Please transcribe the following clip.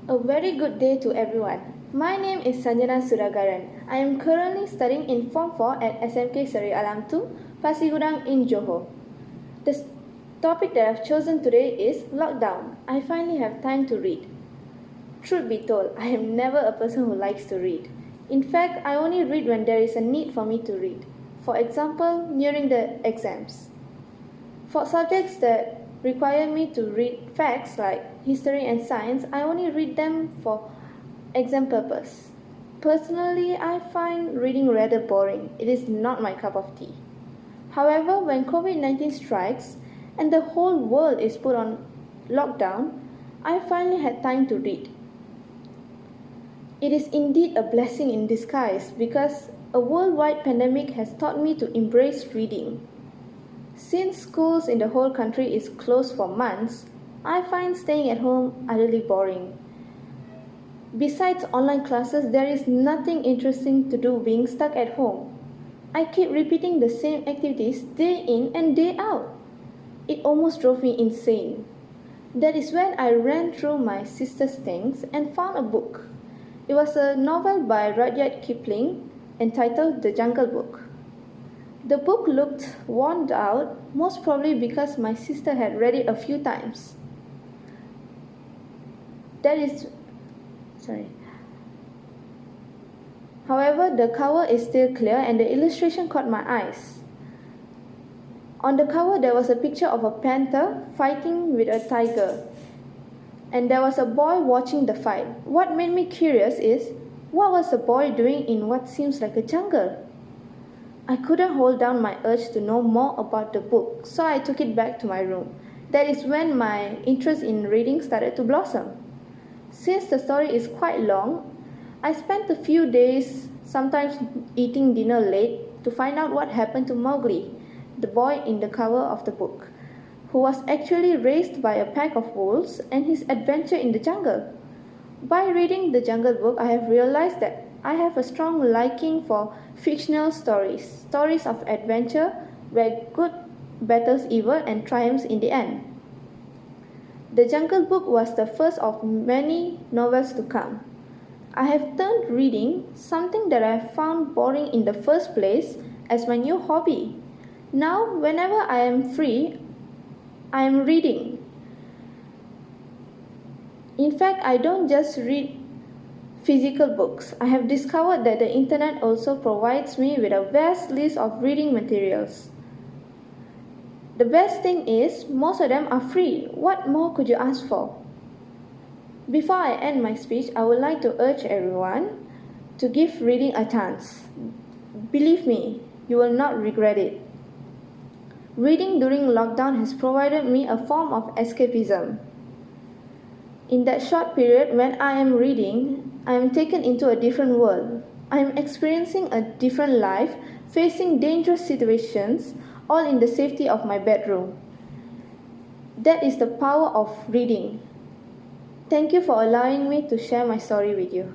A very good day to everyone. My name is Sanjana Sudagaran. I am currently studying in Form 4 at SMK Seri Alam 2, Pasigudang in Johor. The topic that I've chosen today is lockdown. I finally have time to read. Truth be told, I am never a person who likes to read. In fact, I only read when there is a need for me to read. For example, during the exams. For subjects that require me to read facts like history and science, I only read them for exam purpose. Personally, I find reading rather boring. It is not my cup of tea. However, when COVID-19 strikes and the whole world is put on lockdown, I finally had time to read. It is indeed a blessing in disguise because a worldwide pandemic has taught me to embrace reading. Since schools in the whole country is closed for months, I find staying at home utterly boring. Besides online classes, there is nothing interesting to do being stuck at home. I keep repeating the same activities day in and day out. It almost drove me insane. That is when I ran through my sister's things and found a book. It was a novel by Rudyard Kipling entitled The Jungle Book. The book looked worn out, most probably because my sister had read it a few times. However, the cover is still clear and the illustration caught my eyes. On the cover, there was a picture of a panther fighting with a tiger, and there was a boy watching the fight. What made me curious is, what was the boy doing in what seems like a jungle? I couldn't hold down my urge to know more about the book, so I took it back to my room. That is when my interest in reading started to blossom. Since the story is quite long, I spent a few days, sometimes eating dinner late, to find out what happened to Mowgli, the boy in the cover of the book, who was actually raised by a pack of wolves and his adventure in the jungle. By reading The Jungle Book, I have realized that I have a strong liking for fictional stories of adventure where good battles evil and triumphs in the end. The Jungle Book was the first of many novels to come. I have turned reading, something that I found boring in the first place, as my new hobby. Now, whenever I am free, I am reading. In fact, I don't just read physical books. I have discovered that the internet also provides me with a vast list of reading materials. The best thing is, most of them are free. What more could you ask for? Before I end my speech, I would like to urge everyone to give reading a chance. Believe me, you will not regret it. Reading during lockdown has provided me a form of escapism. In that short period when I am reading, I am taken into a different world. I am experiencing a different life, facing dangerous situations, all in the safety of my bedroom. That is the power of reading. Thank you for allowing me to share my story with you.